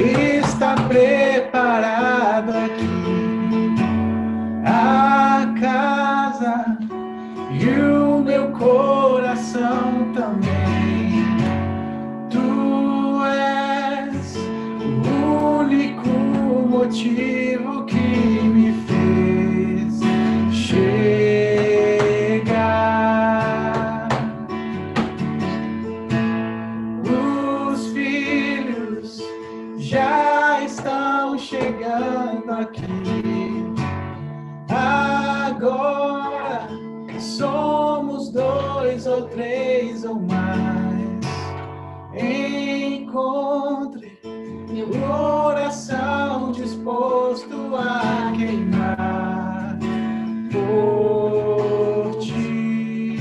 está preparado aqui a casa e o meu coração também. Tu és o único motivo que me fez chegar. Os filhos já estão chegando aqui. Agora somos 2 ou 3 ou mais. Encontre meu coração disposto a queimar por ti.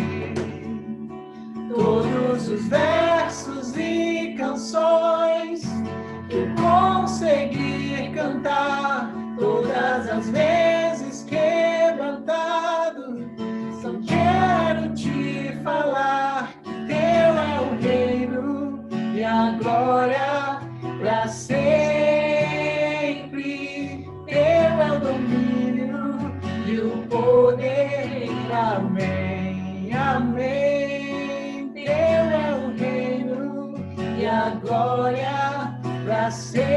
Todos os versos e canções que eu conseguir cantar, todas as vezes quebrantado, só quero te falar que teu é o reino e a glória para sempre. Teu é o domínio e o poder. Amém, amém. Teu é o reino e a glória para sempre.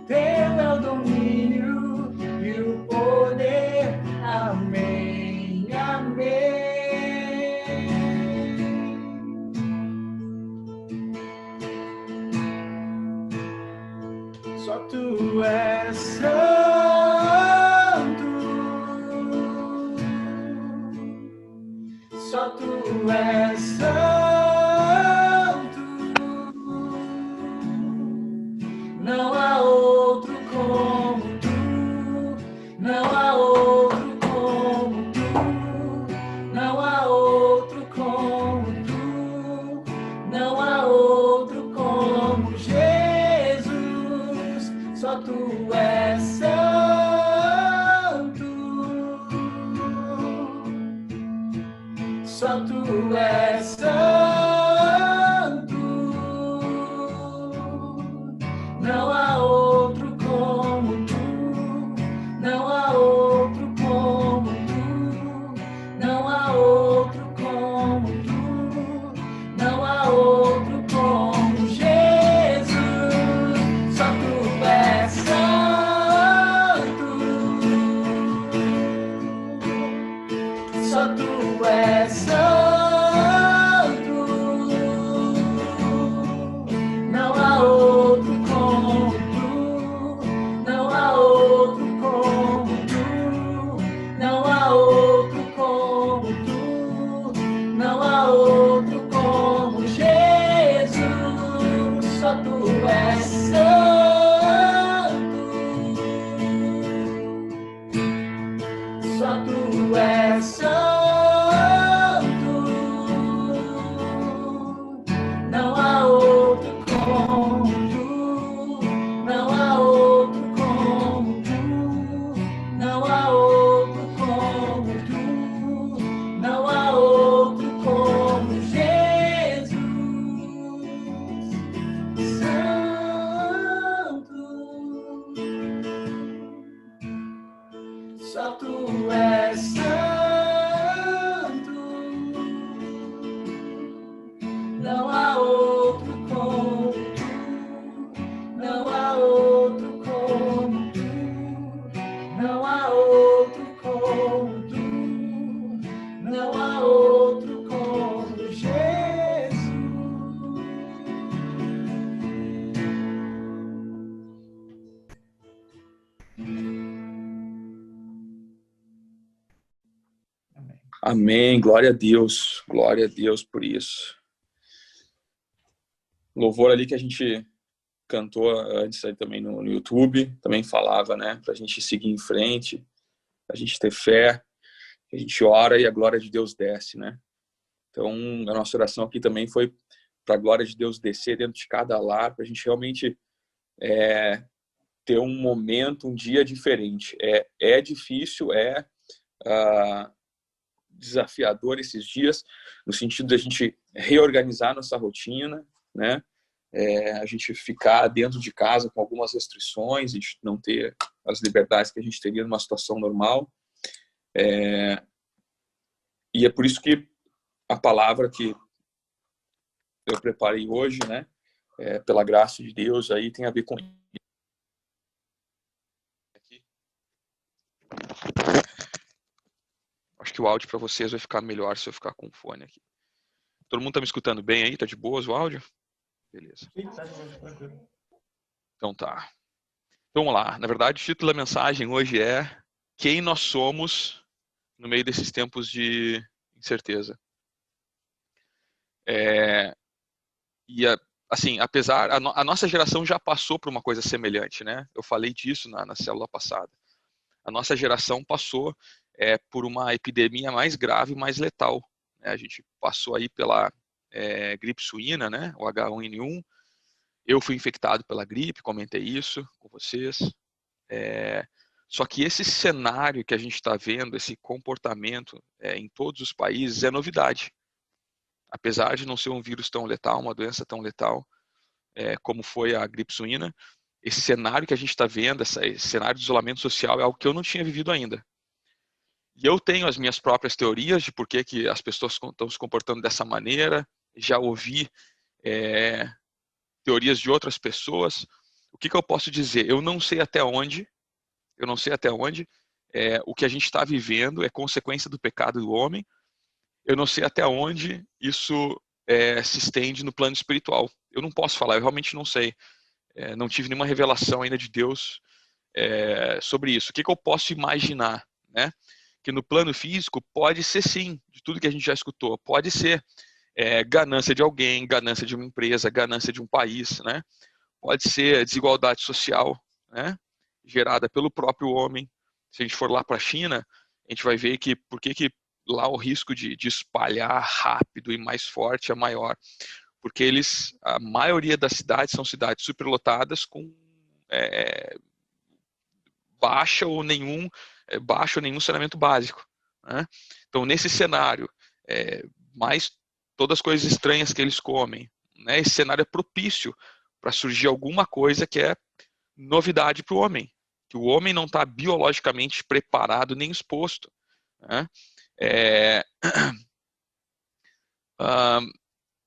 Teu é o domínio e o poder. Amém, amém. Só tu és santo, só tu és santo, não há outro como tu, não há outro como tu, não há outro como tu, não há outro como Jesus, só tu és santo, só tu és santo, não há outro como tu, não há outro como tu, não há outro como tu, não há outro como Jesus, só tu és santo, só tu és santo, não há outro como tu, não há outro como tu, não há outro como tu, não há outro como Jesus, só tu és santo, só tu és santo, não há outro como tu, não há outro como tu, não há outro como tu, não há outro como Jesus, santo, só tu és santo, não há outro como tu, não há outro como tu, não há outro como tu, não há outro como Jesus. Amém, glória a Deus por isso. Louvor ali que a gente cantou antes aí também no YouTube, também falava, né, pra gente seguir em frente, a gente ter fé, a gente ora e a glória de Deus desce, né? Então, a nossa oração aqui também foi para a glória de Deus descer dentro de cada lar, para a gente realmente ter um momento, um dia diferente. É difícil, desafiador esses dias, no sentido de a gente reorganizar nossa rotina, né? a gente ficar dentro de casa com algumas restrições e não ter as liberdades que a gente teria numa situação normal. E é por isso que a palavra que eu preparei hoje, né, pela graça de Deus, aí tem a ver com acho que o áudio para vocês vai ficar melhor se eu ficar com o fone aqui. Todo mundo tá me escutando bem aí? Tá de boas o áudio? Beleza. Sim, tá tranquilo. Então tá. Então, vamos lá. Na verdade, o título da mensagem hoje é Quem nós somos no meio desses tempos de incerteza. E assim, apesar a nossa geração já passou por uma coisa semelhante, né? Eu falei disso na célula passada. A nossa geração passou por uma epidemia mais grave, mais letal, né? A gente passou aí pela gripe suína, né? O H1N1. Eu fui infectado pela gripe, comentei isso com vocês. Só que esse cenário que a gente está vendo, esse comportamento em todos os países é novidade. Apesar de não ser um vírus tão letal, uma doença tão letal como foi a gripe suína, esse cenário que a gente está vendo, esse cenário de isolamento social é algo que eu não tinha vivido ainda. E eu tenho as minhas próprias teorias de por que as pessoas estão se comportando dessa maneira. Já ouvi teorias de outras pessoas. O que eu posso dizer? Eu não sei até onde o que a gente está vivendo é consequência do pecado do homem. Eu não sei até onde isso se estende no plano espiritual. Eu não posso falar, eu realmente não sei. Não tive nenhuma revelação ainda de Deus sobre isso. O que eu posso imaginar? Né? Que no plano físico pode ser sim, de tudo que a gente já escutou, pode ser ganância de alguém, ganância de uma empresa, ganância de um país, né? Pode ser desigualdade social, né? Gerada pelo próprio homem. Se a gente for lá para a China, a gente vai ver que por que lá o risco de espalhar rápido e mais forte é maior. Porque a maioria das cidades são cidades superlotadas com baixo ou nenhum saneamento básico. Né? Então, nesse cenário, mais todas as coisas estranhas que eles comem, né? Esse cenário é propício para surgir alguma coisa que é novidade para o homem, que o homem não está biologicamente preparado nem exposto. Né?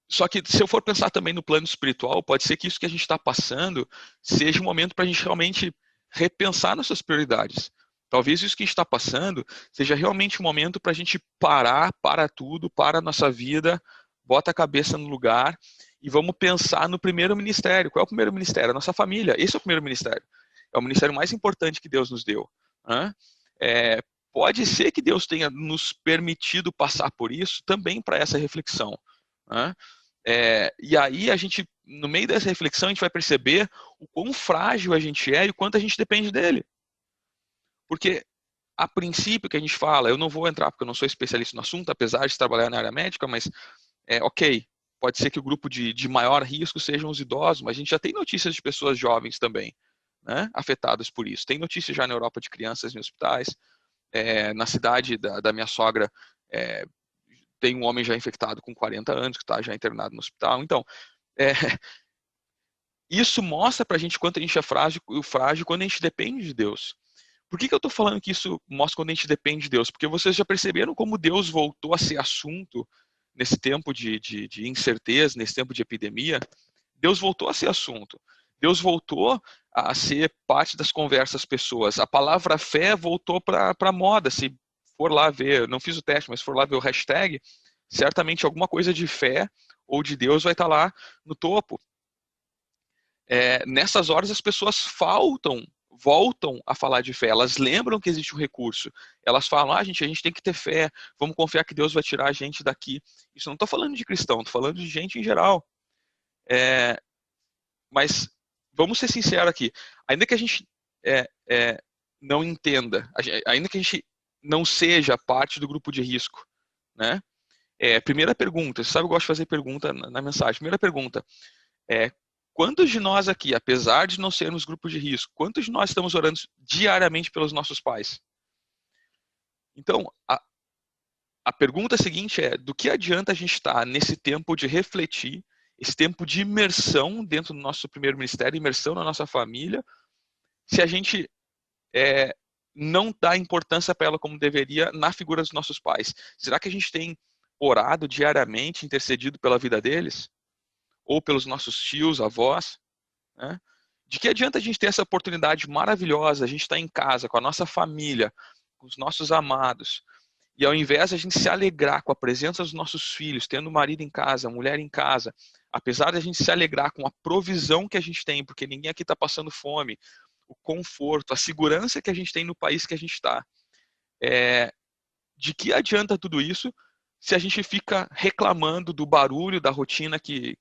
Só que se eu for pensar também no plano espiritual, pode ser que isso que a gente está passando seja um momento para a gente realmente repensar nossas prioridades. Talvez isso que a gente está passando seja realmente um momento para a gente para tudo, para a nossa vida, bota a cabeça no lugar e vamos pensar no primeiro ministério. Qual é o primeiro ministério? A nossa família. Esse é o primeiro ministério. É o ministério mais importante que Deus nos deu. Né? Pode ser que Deus tenha nos permitido passar por isso também para essa reflexão. Né? E aí a gente, no meio dessa reflexão, a gente vai perceber o quão frágil a gente é e o quanto a gente depende dele. Porque, a princípio que a gente fala, eu não vou entrar porque eu não sou especialista no assunto, apesar de trabalhar na área médica, mas, ok, pode ser que o grupo de maior risco sejam os idosos, mas a gente já tem notícias de pessoas jovens também, né, afetadas por isso. Tem notícias já na Europa de crianças em hospitais. Na cidade da minha sogra, tem um homem já infectado com 40 anos, que está já internado no hospital. Então, isso mostra pra gente quanto a gente é frágil quando a gente depende de Deus. Por que eu estou falando que isso mostra quando a gente depende de Deus? Porque vocês já perceberam como Deus voltou a ser assunto nesse tempo de incerteza, nesse tempo de epidemia? Deus voltou a ser assunto. Deus voltou a ser parte das conversas das pessoas. A palavra fé voltou para a moda. Se for lá ver, não fiz o teste, mas se for lá ver o hashtag, certamente alguma coisa de fé ou de Deus vai estar lá no topo. Nessas horas as pessoas voltam a falar de fé, elas lembram que existe um recurso, elas falam, gente, a gente tem que ter fé, vamos confiar que Deus vai tirar a gente daqui. Isso não estou falando de cristão, estou falando de gente em geral. Mas vamos ser sinceros aqui, ainda que a gente não entenda, ainda que a gente não seja parte do grupo de risco, né? Primeira pergunta, você sabe, eu gosto de fazer pergunta na mensagem. Primeira pergunta, quantos de nós aqui, apesar de não sermos grupo de risco, quantos de nós estamos orando diariamente pelos nossos pais? Então, a pergunta seguinte é, do que adianta a gente estar nesse tempo de refletir esse tempo de imersão dentro do nosso primeiro ministério, imersão na nossa família, se a gente não dá importância para ela como deveria na figura dos nossos pais? Será que a gente tem orado diariamente, intercedido pela vida deles? Ou pelos nossos tios, avós? Né? De que adianta a gente ter essa oportunidade maravilhosa, a gente estar em casa com a nossa família, com os nossos amados, e ao invés de a gente se alegrar com a presença dos nossos filhos, tendo marido em casa, mulher em casa, apesar de a gente se alegrar com a provisão que a gente tem, porque ninguém aqui está passando fome, o conforto, a segurança que a gente tem no país que a gente está, de que adianta tudo isso se a gente fica reclamando do barulho, da rotina que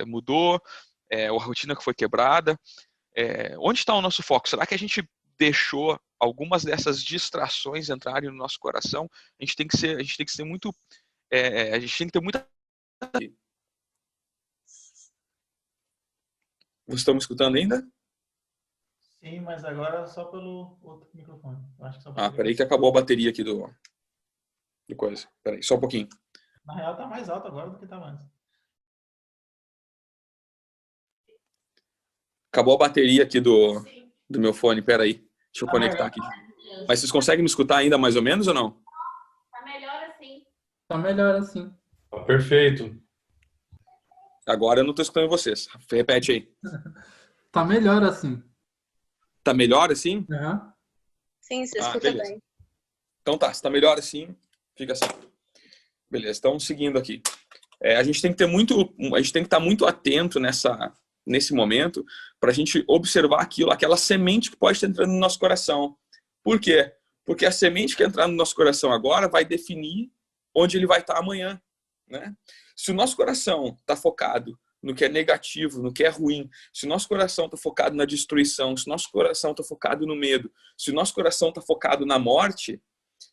mudou, a rotina que foi quebrada? Onde está o nosso foco? Será que a gente deixou algumas dessas distrações entrarem no nosso coração? A gente tem que ser muito, a gente tem que ter muita. Vocês estão me escutando ainda? Sim, mas agora só pelo outro microfone. Eu acho que só peraí que acabou a bateria aqui do coisa. Peraí, só um pouquinho. Na real tá mais alto agora do que estava antes. Acabou a bateria aqui do meu fone, peraí. Deixa eu conectar aqui. Mas vocês conseguem me escutar ainda mais ou menos ou não? Tá melhor assim. Tá melhor assim. Perfeito. Agora eu não estou escutando vocês. Repete aí. Tá melhor assim. Tá melhor assim? Uhum. Sim, você escuta beleza. bem. Então tá, se tá melhor assim, fica assim. Beleza, então seguindo aqui. A gente tem que estar muito atento nesse momento para a gente observar aquela semente que pode estar entrando no nosso coração. Por quê? Porque a semente que entrar no nosso coração agora vai definir onde ele vai estar amanhã, né? Se o nosso coração está focado no que é negativo, no que é ruim, se o nosso coração está focado na destruição, se o nosso coração está focado no medo, se o nosso coração está focado na morte,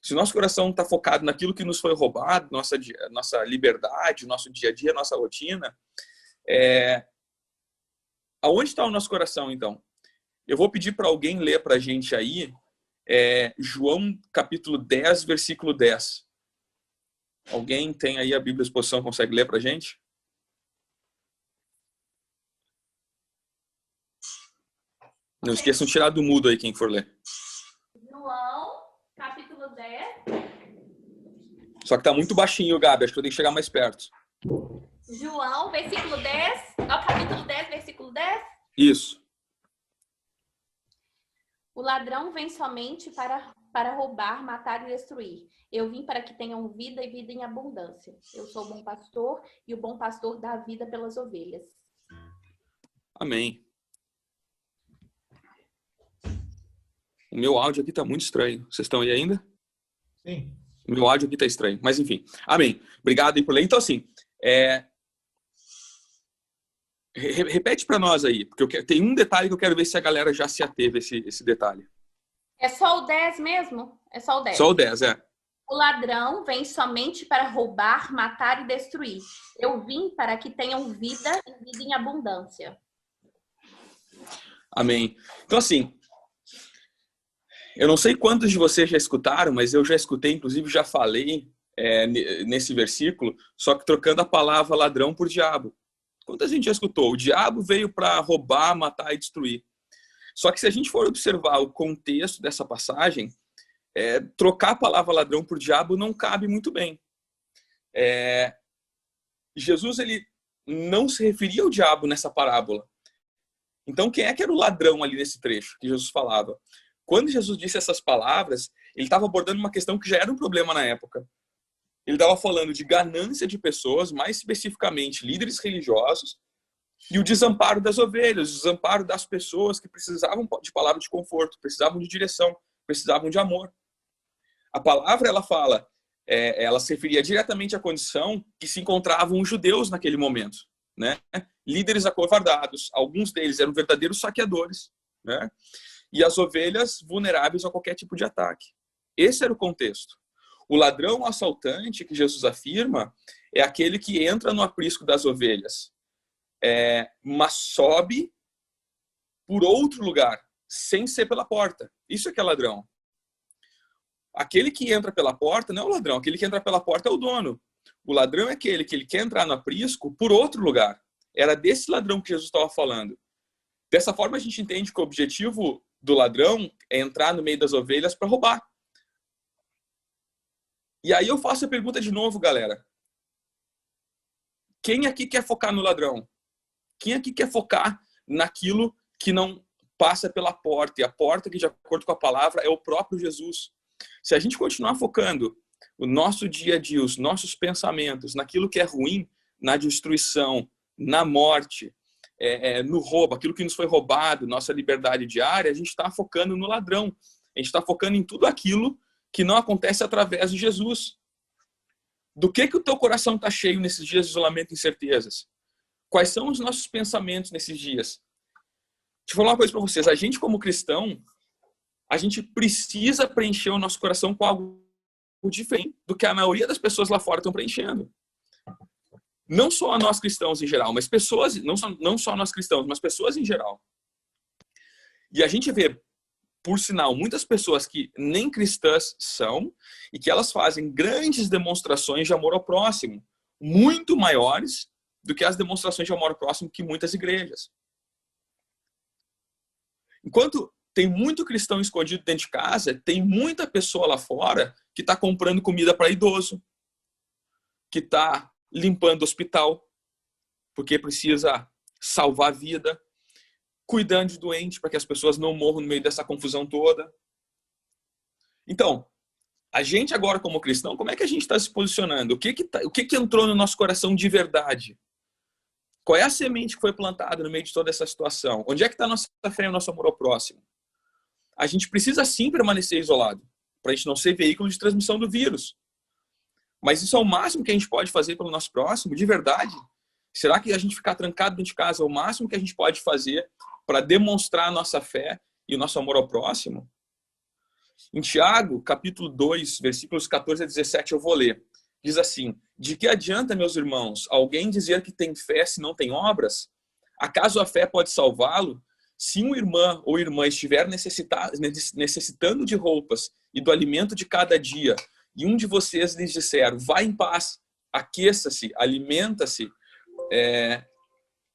se o nosso coração está focado naquilo que nos foi roubado, nossa liberdade, nosso dia a dia, nossa rotina, aonde está o nosso coração, então? Eu vou pedir para alguém ler para a gente aí João capítulo 10, versículo 10. Alguém tem aí a Bíblia à exposição, consegue ler para a gente? Não esqueçam de tirar do mudo aí quem for ler. João, capítulo 10. Só que tá muito baixinho, Gabi. Acho que eu tenho que chegar mais perto. João, versículo 10. Capítulo 10, versículo 10. Isso. O ladrão vem somente para roubar, matar e destruir. Eu vim para que tenham vida e vida em abundância. Eu sou o bom pastor e o bom pastor dá vida pelas ovelhas. Amém. O meu áudio aqui tá muito estranho. Vocês estão aí ainda? Sim. O meu áudio aqui tá estranho. Mas enfim. Amém. Obrigado aí por ler. Então assim, repete para nós aí. Porque tem um detalhe que eu quero ver se a galera já se ateve a esse detalhe. É só o 10 mesmo? É só o 10. Só o 10, O ladrão vem somente para roubar, matar e destruir. Eu vim para que tenham vida e vida em abundância. Amém. Então assim, eu não sei quantos de vocês já escutaram, mas eu já escutei, inclusive já falei nesse versículo, só que trocando a palavra ladrão por diabo. Quanta gente já escutou? O diabo veio para roubar, matar e destruir. Só que se a gente for observar o contexto dessa passagem, trocar a palavra ladrão por diabo não cabe muito bem. Jesus ele não se referia ao diabo nessa parábola. Então quem é que era o ladrão ali nesse trecho que Jesus falava? Quando Jesus disse essas palavras, ele estava abordando uma questão que já era um problema na época. Ele estava falando de ganância de pessoas, mais especificamente líderes religiosos, e o desamparo das ovelhas, o desamparo das pessoas que precisavam de palavra de conforto, precisavam de direção, precisavam de amor. A palavra, ela fala, ela se referia diretamente à condição que se encontravam os judeus naquele momento, né? Líderes acovardados, alguns deles eram verdadeiros saqueadores, né? E as ovelhas vulneráveis a qualquer tipo de ataque. Esse era o contexto. O ladrão o assaltante, que Jesus afirma, é aquele que entra no aprisco das ovelhas, mas sobe por outro lugar, sem ser pela porta. Isso é que é ladrão. Aquele que entra pela porta não é o ladrão, aquele que entra pela porta é o dono. O ladrão é aquele que ele quer entrar no aprisco por outro lugar. Era desse ladrão que Jesus estava falando. Dessa forma, a gente entende que o objetivo do ladrão é entrar no meio das ovelhas para roubar. E aí eu faço a pergunta de novo, galera. Quem aqui quer focar no ladrão? Quem aqui quer focar naquilo que não passa pela porta? E a porta que, de acordo com a palavra, é o próprio Jesus. Se a gente continuar focando o nosso dia a dia, os nossos pensamentos, naquilo que é ruim, na destruição, na morte, no roubo, aquilo que nos foi roubado, nossa liberdade diária, a gente está focando no ladrão. A gente está focando em tudo aquilo que não acontece através de Jesus. Do que o teu coração está cheio nesses dias de isolamento e incertezas? Quais são os nossos pensamentos nesses dias? Deixa eu falar uma coisa para vocês. A gente, como cristão, a gente precisa preencher o nosso coração com algo diferente do que a maioria das pessoas lá fora estão preenchendo. Não só nós cristãos em geral, mas pessoas, não só nós cristãos, mas pessoas em geral. E a gente vê, por sinal, muitas pessoas que nem cristãs são e que elas fazem grandes demonstrações de amor ao próximo, muito maiores do que as demonstrações de amor ao próximo que muitas igrejas. Enquanto tem muito cristão escondido dentro de casa, tem muita pessoa lá fora que está comprando comida para idoso, que está limpando o hospital, porque precisa salvar a vida, cuidando de doente para que as pessoas não morram no meio dessa confusão toda. Então, a gente agora como cristão, como é que a gente está se posicionando? O que entrou no nosso coração de verdade? Qual é a semente que foi plantada no meio de toda essa situação? Onde é que está a nossa fé e o nosso amor ao próximo? A gente precisa sim permanecer isolado, para a gente não ser veículo de transmissão do vírus. Mas isso é o máximo que a gente pode fazer pelo nosso próximo, de verdade? Será que a gente ficar trancado dentro de casa é o máximo que a gente pode fazer para demonstrar a nossa fé e o nosso amor ao próximo? Em Tiago, capítulo 2, versículos 14 a 17, eu vou ler. Diz assim: de que adianta, meus irmãos, alguém dizer que tem fé se não tem obras? Acaso a fé pode salvá-lo? Se um irmão ou irmã estiver necessitando de roupas e do alimento de cada dia, e um de vocês lhes disser, vá em paz, aqueça-se, alimenta-se,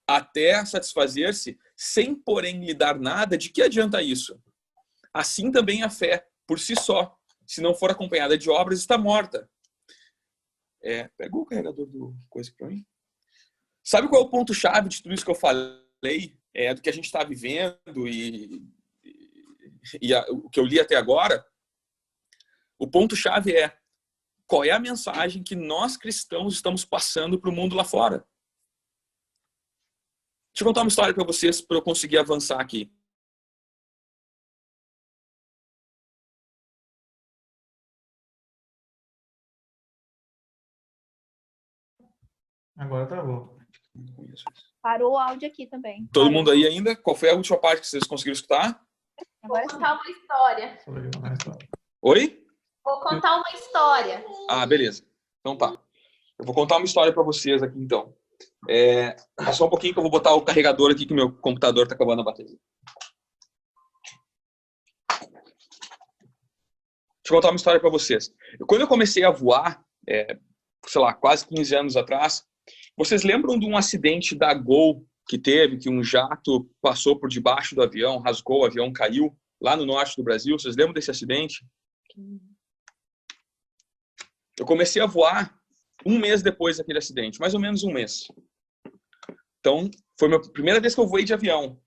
até satisfazer-se, sem porém lhe dar nada, de que adianta isso? Assim também a fé, por si só, se não for acompanhada de obras, está morta. Pegou o carregador do coisa para mim? Sabe qual é o ponto-chave de tudo isso que eu falei? Do que a gente está vivendo e o que eu li até agora? O ponto-chave é qual é a mensagem que nós cristãos estamos passando para o mundo lá fora. Deixa eu contar uma história para vocês para eu conseguir avançar aqui. Agora travou. Parou o áudio aqui também. Todo mundo aí ainda? Qual foi a última parte que vocês conseguiram escutar? Vou contar uma história. Oi? Vou contar uma história. Ah, beleza. Então tá. Eu vou contar uma história para vocês aqui, então. Só um pouquinho que eu vou botar o carregador aqui, que meu computador tá acabando a bateria. Deixa eu contar uma história para vocês. Quando eu comecei a voar, sei lá, quase 15 anos atrás, vocês lembram de um acidente da Gol que teve, que um jato passou por debaixo do avião, rasgou, o avião caiu lá no norte do Brasil? Vocês lembram desse acidente? Eu comecei a voar um mês depois daquele acidente, mais ou menos um mês. Então, foi a primeira vez que eu voei de avião.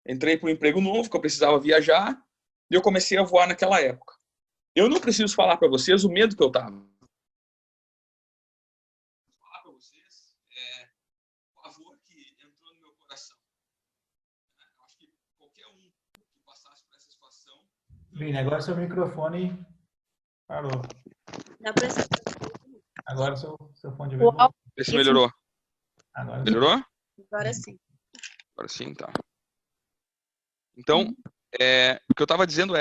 Entrei para um emprego novo, que eu precisava viajar, e eu comecei a voar naquela época. Eu não preciso falar para vocês o medo que eu estava. Falar para vocês o pavor que entrou no meu coração. Eu acho que qualquer um que passasse por essa situação... Vini, agora seu microfone parou. Dá pra... Agora seu fone de ouvido. Vê se melhorou. Agora Melhorou? Agora sim. Agora sim, tá. Então, o que eu estava dizendo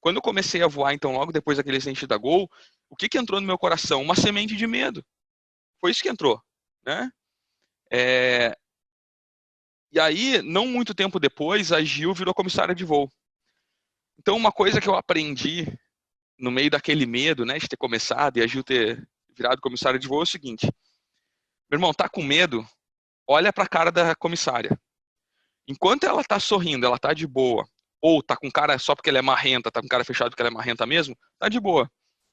quando eu comecei a voar, então, logo depois daquele acidente da Gol, o que entrou no meu coração? Uma semente de medo. Foi isso que entrou, né? E aí, não muito tempo depois, a Gil virou comissária de voo. Então, uma coisa que eu aprendi no meio daquele medo, né, de ter começado e a Gil ter virado comissária de voo é o seguinte: meu irmão, tá com medo? Olha para a cara da comissária. Enquanto ela tá sorrindo, ela tá de boa, ou tá com cara só porque ela é marrenta, tá com cara fechado porque ela é marrenta mesmo, tá de boa.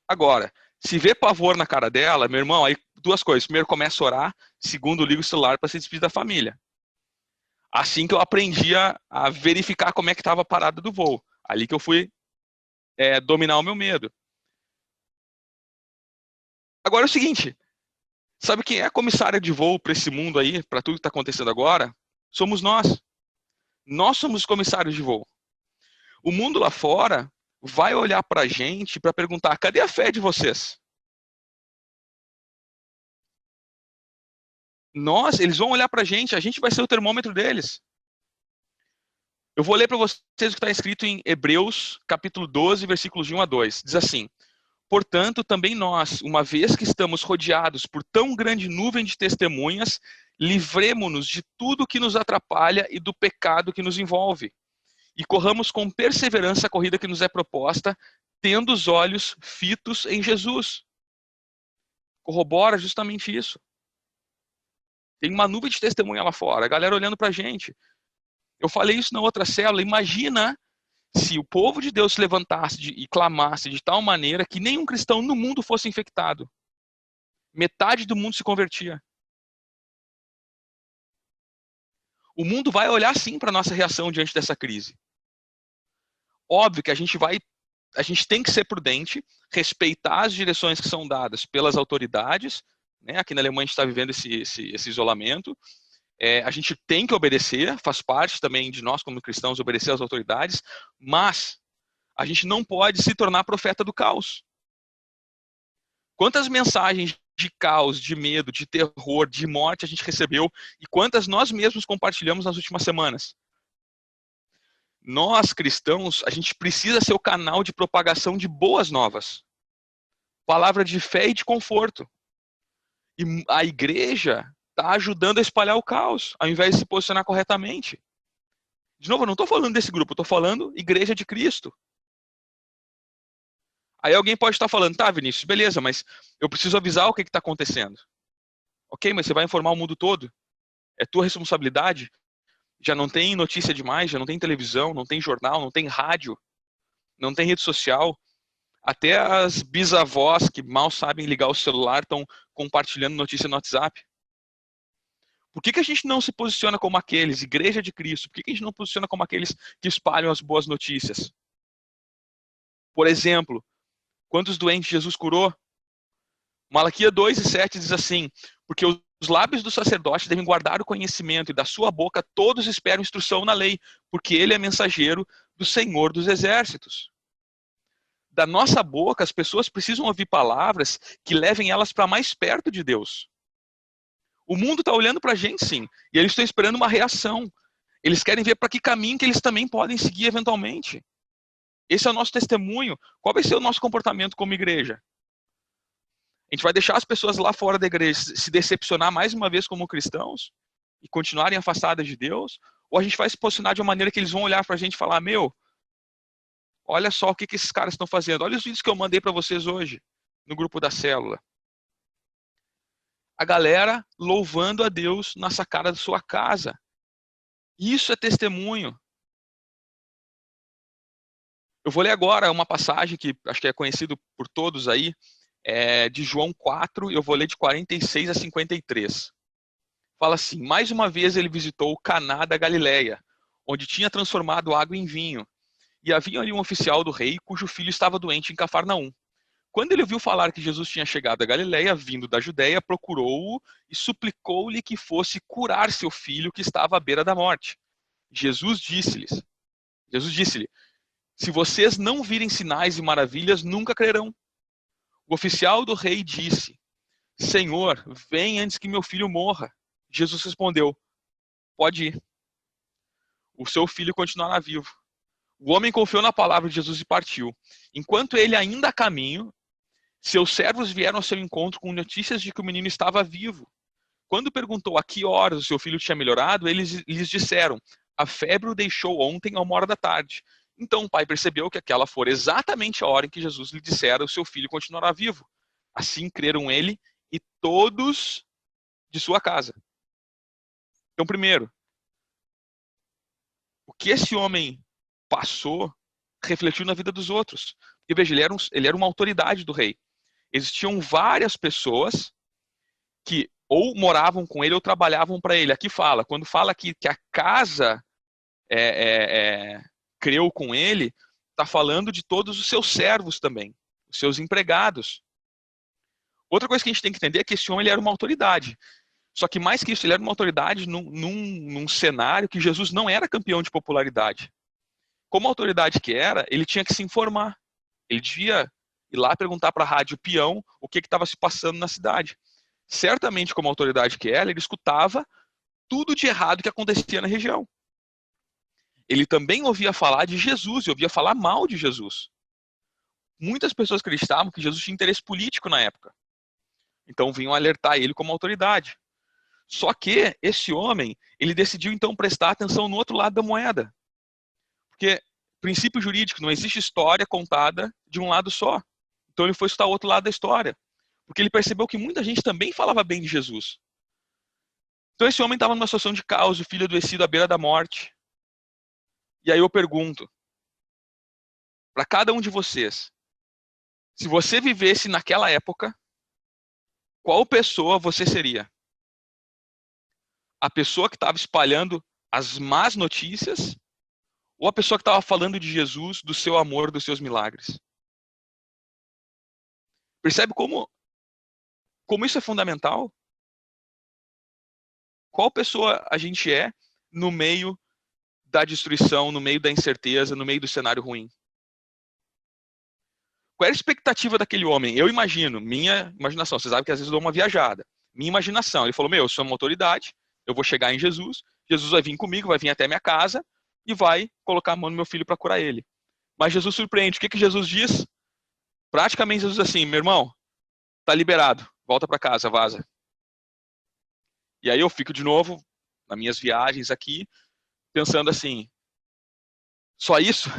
Agora, se vê pavor na cara dela, meu irmão, aí duas coisas. Primeiro, começa a orar. Segundo, liga o celular para se despedir da família. Assim que eu aprendi a verificar como é que estava a parada do voo. Ali que eu fui dominar o meu medo. Agora é o seguinte, sabe quem é a comissária de voo para esse mundo aí, para tudo que está acontecendo agora? Somos nós. Nós somos os comissários de voo. O mundo lá fora vai olhar para a gente para perguntar: cadê a fé de vocês? Eles vão olhar para a gente vai ser o termômetro deles. Eu vou ler para vocês o que está escrito em Hebreus, capítulo 12, versículos de 1 a 2. Diz assim: portanto, também nós, uma vez que estamos rodeados por tão grande nuvem de testemunhas, livremo-nos de tudo que nos atrapalha e do pecado que nos envolve. E corramos com perseverança a corrida que nos é proposta, tendo os olhos fitos em Jesus. Corrobora justamente isso. Tem uma nuvem de testemunha lá fora, a galera olhando pra gente. Eu falei isso na outra célula. Imagina se o povo de Deus se levantasse e clamasse de tal maneira que nenhum cristão no mundo fosse infectado. Metade do mundo se convertia. O mundo vai olhar sim para a nossa reação diante dessa crise. Óbvio que a gente tem que ser prudente, respeitar as direções que são dadas pelas autoridades, né? Aqui na Alemanha a gente está vivendo esse isolamento. A gente tem que obedecer, faz parte também de nós como cristãos obedecer às autoridades, mas a gente não pode se tornar profeta do caos. Quantas mensagens de caos, de medo, de terror, de morte a gente recebeu e quantas nós mesmos compartilhamos nas últimas semanas? Nós, cristãos, a gente precisa ser o canal de propagação de boas novas. Palavra de fé e de conforto. E a igreja está ajudando a espalhar o caos, ao invés de se posicionar corretamente. De novo, eu não estou falando desse grupo, eu estou falando Igreja de Cristo. Aí alguém pode estar falando: tá, Vinícius, beleza, mas eu preciso avisar o que está acontecendo. Ok, mas você vai informar o mundo todo? É tua responsabilidade? Já não tem notícia demais, já não tem televisão, não tem jornal, não tem rádio, não tem rede social. Até as bisavós que mal sabem ligar o celular estão compartilhando notícia no WhatsApp. Por que a gente não se posiciona como aqueles, Igreja de Cristo? Por que a gente não posiciona como aqueles que espalham as boas notícias? Por exemplo, quantos doentes Jesus curou? Malaquias 2:7 diz assim: porque os lábios do sacerdote devem guardar o conhecimento, e da sua boca todos esperam instrução na lei, porque ele é mensageiro do Senhor dos Exércitos. Da nossa boca, as pessoas precisam ouvir palavras que levem elas para mais perto de Deus. O mundo está olhando para a gente, sim, e eles estão esperando uma reação. Eles querem ver para que caminho que eles também podem seguir eventualmente. Esse é o nosso testemunho. Qual vai ser o nosso comportamento como igreja? A gente vai deixar as pessoas lá fora da igreja se decepcionar mais uma vez como cristãos e continuarem afastadas de Deus? Ou a gente vai se posicionar de uma maneira que eles vão olhar para a gente e falar: meu, olha só o que esses caras estão fazendo. Olha os vídeos que eu mandei para vocês hoje no grupo da célula. A galera louvando a Deus na sacada da sua casa. Isso é testemunho. Eu vou ler agora uma passagem que acho que é conhecido por todos aí, de João 4, eu vou ler de 46 a 53. Fala assim: mais uma vez ele visitou Caná da Galileia, onde tinha transformado água em vinho. E havia ali um oficial do rei, cujo filho estava doente em Cafarnaum. Quando ele ouviu falar que Jesus tinha chegado a Galileia, vindo da Judéia, procurou-o e suplicou-lhe que fosse curar seu filho, que estava à beira da morte. Jesus disse-lhe: se vocês não virem sinais e maravilhas, nunca crerão. O oficial do rei disse: Senhor, vem antes que meu filho morra. Jesus respondeu: pode ir. O seu filho continuará vivo. O homem confiou na palavra de Jesus e partiu. Enquanto ele ainda a caminho, seus servos vieram ao seu encontro com notícias de que o menino estava vivo. Quando perguntou a que horas o seu filho tinha melhorado, eles lhes disseram: a febre o deixou ontem a 13h. Então o pai percebeu que aquela fora exatamente a hora em que Jesus lhe dissera: o seu filho continuará vivo. Assim creram ele e todos de sua casa. Então, primeiro, o que esse homem passou refletiu na vida dos outros. E veja, ele era uma autoridade do rei. Existiam várias pessoas que ou moravam com ele ou trabalhavam para ele. Aqui fala, quando fala que a casa creu com ele, está falando de todos os seus servos também, os seus empregados. Outra coisa que a gente tem que entender é que esse homem ele era uma autoridade. Só que mais que isso, ele era uma autoridade num cenário que Jesus não era campeão de popularidade. Como autoridade que era, ele tinha que se informar. Ele devia ir lá perguntar para a rádio peão o que estava se passando na cidade. Certamente, como autoridade que era, ele escutava tudo de errado que acontecia na região. Ele também ouvia falar de Jesus e ouvia falar mal de Jesus. Muitas pessoas acreditavam que Jesus tinha interesse político na época. Então vinham alertar ele como autoridade. Só que esse homem, ele decidiu então prestar atenção no outro lado da moeda. Porque princípio jurídico, não existe história contada de um lado só. Então ele foi estudar o outro lado da história. Porque ele percebeu que muita gente também falava bem de Jesus. Então esse homem estava numa situação de caos, o filho adoecido à beira da morte. E aí eu pergunto, para cada um de vocês, se você vivesse naquela época, qual pessoa você seria? A pessoa que estava espalhando as más notícias ou a pessoa que estava falando de Jesus, do seu amor, dos seus milagres? Percebe como isso é fundamental? Qual pessoa a gente é no meio da destruição, no meio da incerteza, no meio do cenário ruim? Qual era a expectativa daquele homem? Eu imagino, minha imaginação, vocês sabem que às vezes eu dou uma viajada. Minha imaginação, ele falou, eu sou uma autoridade, eu vou chegar em Jesus, Jesus vai vir comigo, vai vir até minha casa e vai colocar a mão no meu filho para curar ele. Mas Jesus surpreende. O que Jesus diz? Praticamente Jesus assim, meu irmão, tá liberado, volta para casa, vaza. E aí eu fico de novo, nas minhas viagens aqui, pensando assim, só isso?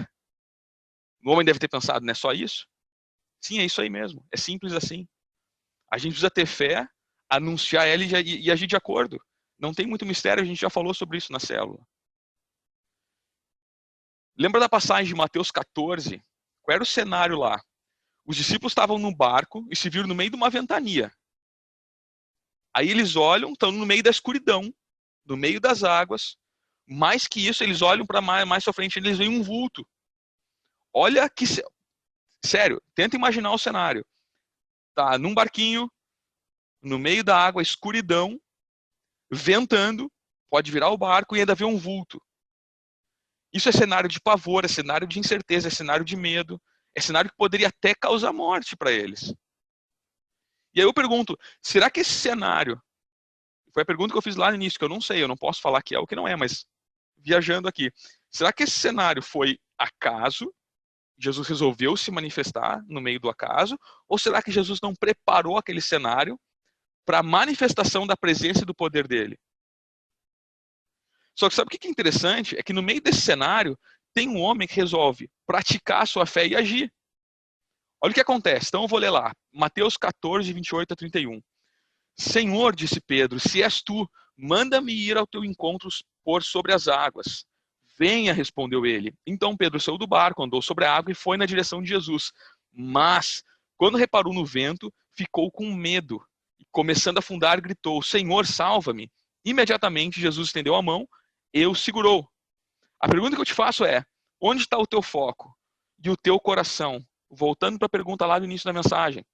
O homem deve ter pensado, né? Só isso? Sim, é isso aí mesmo. É simples assim. A gente precisa ter fé, anunciar ela e agir de acordo. Não tem muito mistério, a gente já falou sobre isso na célula. Lembra da passagem de Mateus 14? Qual era o cenário lá? Os discípulos estavam no barco e se viram no meio de uma ventania. Aí eles olham, estão no meio da escuridão, no meio das águas. Mais que isso, eles olham para mais à frente, eles veem um vulto. Olha que... Sério, tenta imaginar o cenário. Tá num barquinho, no meio da água, escuridão, ventando, pode virar o barco e ainda ver um vulto. Isso é cenário de pavor, é cenário de incerteza, é cenário de medo, é cenário que poderia até causar morte para eles. E aí eu pergunto, será que esse cenário, foi a pergunta que eu fiz lá no início, que eu não sei, eu não posso falar que é ou que não é, mas viajando aqui, será que esse cenário foi acaso? Jesus resolveu se manifestar no meio do acaso? Ou será que Jesus não preparou aquele cenário para a manifestação da presença e do poder dele? Só que sabe o que é interessante? É que no meio desse cenário tem um homem que resolve praticar a sua fé e agir. Olha o que acontece. Então eu vou ler lá. Mateus 14, 28 a 31. Senhor, disse Pedro, se és tu, manda-me ir ao teu encontro por sobre as águas. Venha, respondeu ele. Então Pedro saiu do barco, andou sobre a água e foi na direção de Jesus. Mas, quando reparou no vento, ficou com medo. E, começando a afundar, gritou, Senhor, salva-me. Imediatamente Jesus estendeu a mão e o segurou. A pergunta que eu te faço é, onde está o teu foco e o teu coração? Voltando para a pergunta lá do início da mensagem.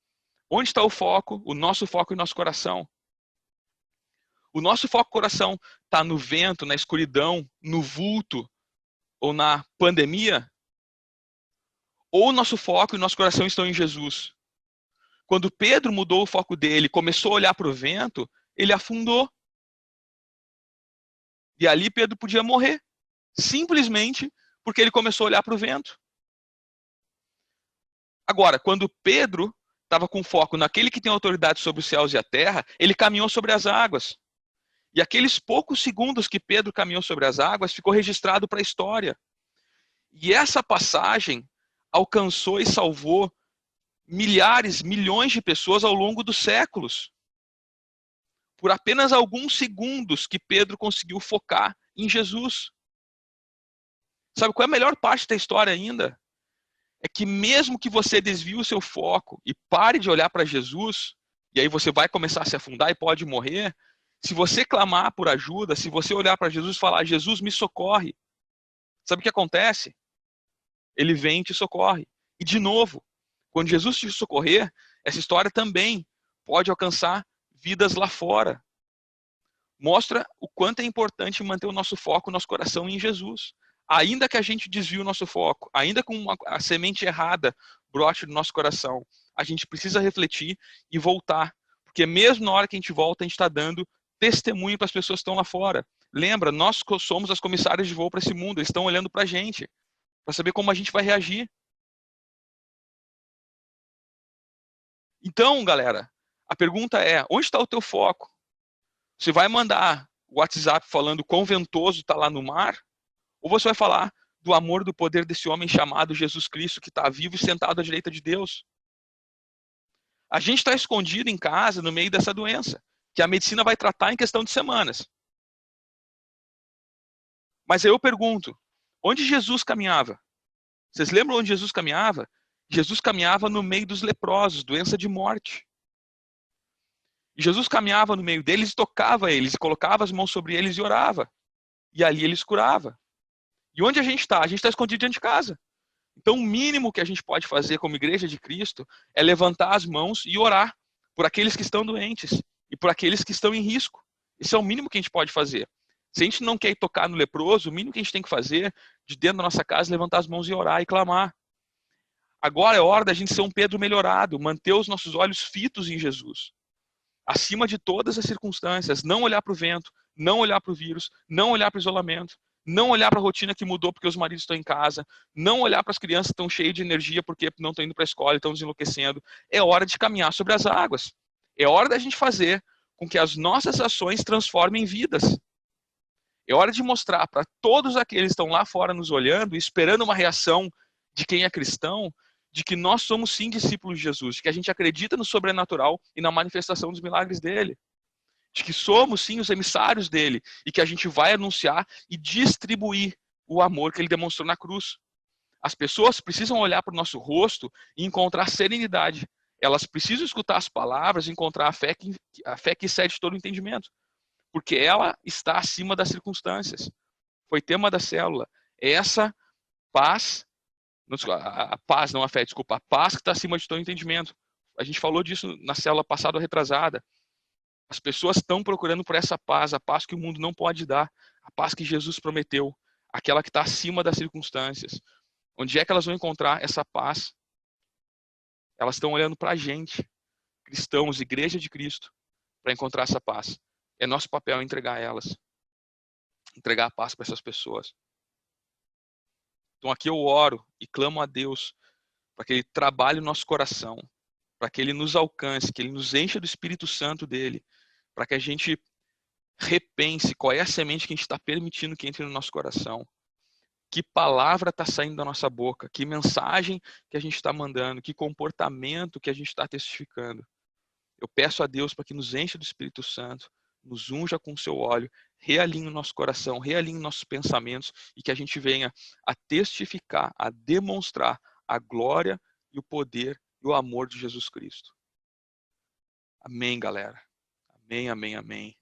Onde está o foco, o nosso foco e o nosso coração? O nosso foco e coração está no vento, na escuridão, no vulto ou na pandemia? Ou o nosso foco e o nosso coração estão em Jesus? Quando Pedro mudou o foco dele, começou a olhar para o vento, ele afundou. E ali Pedro podia morrer, simplesmente porque ele começou a olhar para o vento. Agora, quando Pedro estava com foco naquele que tem autoridade sobre os céus e a terra, ele caminhou sobre as águas. E aqueles poucos segundos que Pedro caminhou sobre as águas ficou registrado para a história. E essa passagem alcançou e salvou milhares, milhões de pessoas ao longo dos séculos. Por apenas alguns segundos que Pedro conseguiu focar em Jesus. Sabe qual é a melhor parte da história ainda? É que mesmo que você desvie o seu foco e pare de olhar para Jesus, e aí você vai começar a se afundar e pode morrer, se você clamar por ajuda, se você olhar para Jesus e falar, Jesus, me socorre, sabe o que acontece? Ele vem e te socorre. E de novo, quando Jesus te socorrer, essa história também pode alcançar vidas lá fora. Mostra o quanto é importante manter o nosso foco, o nosso coração em Jesus. Ainda que a gente desvie o nosso foco, ainda com a semente errada brote no nosso coração, a gente precisa refletir e voltar. Porque mesmo na hora que a gente volta, a gente está dando testemunho para as pessoas que estão lá fora. Lembra, nós somos as comissárias de voo para esse mundo, eles estão olhando para a gente, para saber como a gente vai reagir. Então, galera, a pergunta é, onde está o teu foco? Você vai mandar o WhatsApp falando quão ventoso está lá no mar? Ou você vai falar do amor, do poder desse homem chamado Jesus Cristo, que está vivo e sentado à direita de Deus? A gente está escondido em casa no meio dessa doença, que a medicina vai tratar em questão de semanas. Mas aí eu pergunto, onde Jesus caminhava? Vocês lembram onde Jesus caminhava? Jesus caminhava no meio dos leprosos, doença de morte. E Jesus caminhava no meio deles, tocava eles, colocava as mãos sobre eles e orava. E ali eles curava. E onde a gente está? A gente está escondido dentro de casa. Então o mínimo que a gente pode fazer como igreja de Cristo é levantar as mãos e orar por aqueles que estão doentes e por aqueles que estão em risco. Esse é o mínimo que a gente pode fazer. Se a gente não quer ir tocar no leproso, o mínimo que a gente tem que fazer de dentro da nossa casa é levantar as mãos e orar e clamar. Agora é hora da gente ser um Pedro melhorado, manter os nossos olhos fitos em Jesus. Acima de todas as circunstâncias, não olhar para o vento, não olhar para o vírus, não olhar para o isolamento, não olhar para a rotina que mudou porque os maridos estão em casa, não olhar para as crianças que estão cheias de energia porque não estão indo para a escola e estão desenlouquecendo. É hora de caminhar sobre as águas. É hora da gente fazer com que as nossas ações transformem vidas. É hora de mostrar para todos aqueles que estão lá fora nos olhando, esperando uma reação de quem é cristão, de que nós somos sim discípulos de Jesus, de que a gente acredita no sobrenatural e na manifestação dos milagres dele. De que somos sim os emissários dele e que a gente vai anunciar e distribuir o amor que ele demonstrou na cruz. As pessoas precisam olhar para o nosso rosto e encontrar serenidade. Elas precisam escutar as palavras e encontrar a fé que excede todo o entendimento. Porque ela está acima das circunstâncias. Foi tema da célula. Essa paz, a paz, não a fé, desculpa, a paz que está acima de todo o entendimento. A gente falou disso na célula passada ou retrasada. As pessoas estão procurando por essa paz, a paz que o mundo não pode dar, a paz que Jesus prometeu, aquela que está acima das circunstâncias. Onde é que elas vão encontrar essa paz? Elas estão olhando para a gente, cristãos, igreja de Cristo, para encontrar essa paz. É nosso papel entregar elas, entregar a paz para essas pessoas. Então aqui eu oro e clamo a Deus para que Ele trabalhe o nosso coração, para que Ele nos alcance, que Ele nos encha do Espírito Santo dEle, para que a gente repense qual é a semente que a gente está permitindo que entre no nosso coração. Que palavra está saindo da nossa boca, que mensagem que a gente está mandando, que comportamento que a gente está testificando. Eu peço a Deus para que nos encha do Espírito Santo, nos unja com o seu óleo, realinhe o nosso coração, realinhe nossos pensamentos e que a gente venha a testificar, a demonstrar a glória e o poder e o amor de Jesus Cristo. Amém, galera. Amém, amém, amém.